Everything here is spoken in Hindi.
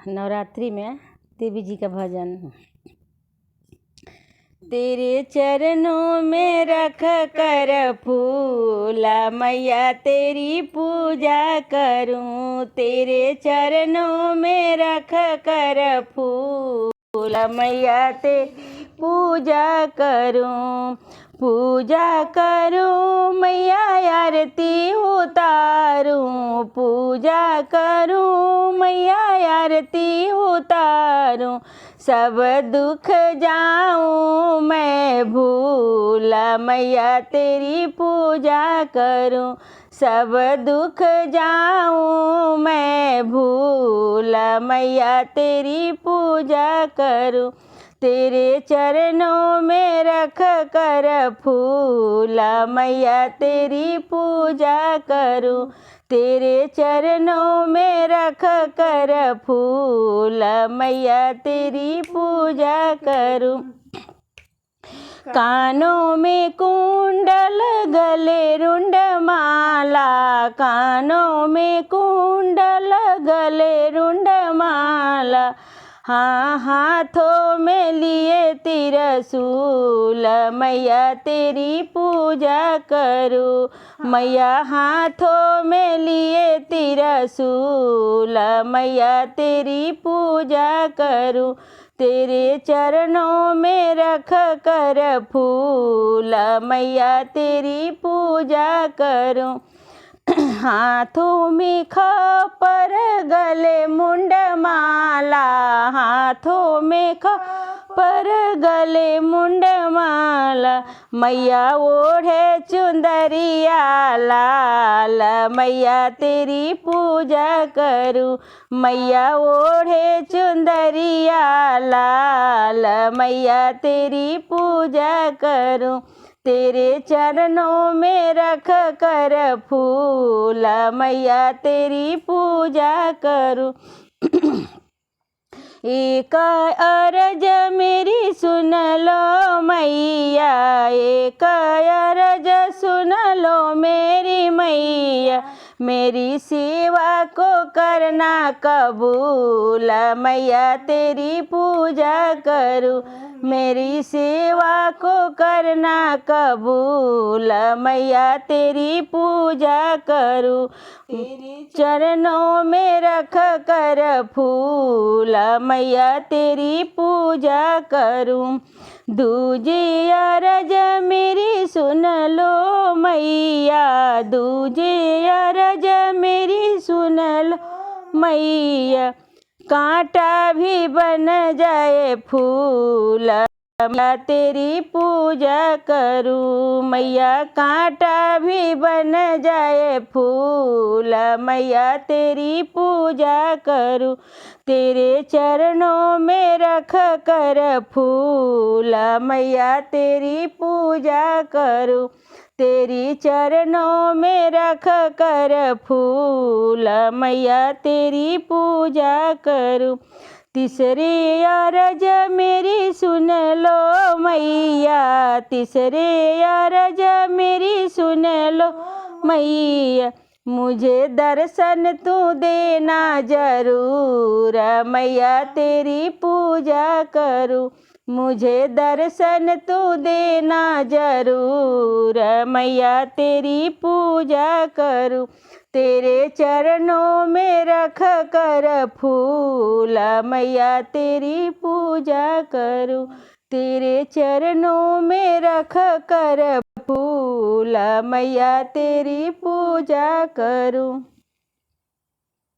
नवरात्रि में देवी जी का भजन। तेरे चरणों में रख कर फूला मैया तेरी पूजा करूं, तेरे चरणों में रख कर फूला मैया तेरी पूजा करूं, पूजा करूं मैया आरती उतारूं, पूजा करूं मैया आरती उतारूं, सब दुख जाऊं मैं भूला मैया तेरी पूजा करूं, सब दुख जाऊं मैं भूला मैया तेरी पूजा करूं, तेरे चरणों में रख कर फूला मैया तेरी पूजा करूं, तेरे चरणों में रख कर फूला मैया तेरी पूजा करूं, कानों में कुंडल गले रुंड माला, कानों में कुंडल गले रुंड माला, हाँ हाथों में लिए त्रिशूल मैया तेरी पूजा करूं, मैया हाथों में लिए त्रिशूल मैया तेरी पूजा करूं, तेरे चरणों में रख कर फूल मैया तेरी पूजा करूं, हाथों में खपर गले मुंड माला, हाथों में खपर गले मुंड माला, मैया ओढ़े चुंदरिया लाल मैया तेरी पूजा करूं, मैया ओढ़े चुंदरिया लाल मैया तेरी पूजा करूं, तेरे चरणों में रख कर फूला मैया तेरी पूजा करूं, एक अरज मेरी सुन लो मैया, एक अरज सुन लो मेरी मैया, मेरी सेवा को करना कबूल मैया तेरी पूजा करूं, मेरी सेवा को करना कबूल मैया तेरी पूजा करूं, तेरे चरणों में रख कर फूल मैया तेरी पूजा करूं, दूजे अरज मेरी सुन लो मैया, दूजे अरज मेरी सुन लो मैया, कांटा भी बन जाए फूल मैया तेरी पूजा करूं, मैया कांटा भी बन जाए फूल मैया तेरी पूजा करूं, तेरे चरणों में रख कर फूल मैया तेरी पूजा करूं, तेरी चरणों में रख कर फूल मैया तेरी पूजा करूं, तीसरे अरज मेरी सुन लो मैया, तीसरे अरज मेरी सुन लो मैया, मुझे दर्शन तू देना जरूर मैया तेरी पूजा करूं, मुझे दर्शन तू देना जरूर मैया तेरी पूजा करूं, तेरे चरणों में रख कर फूल मैया तेरी पूजा करूं, तेरे चरणों में रख कर फूल मैया तेरी पूजा करूं।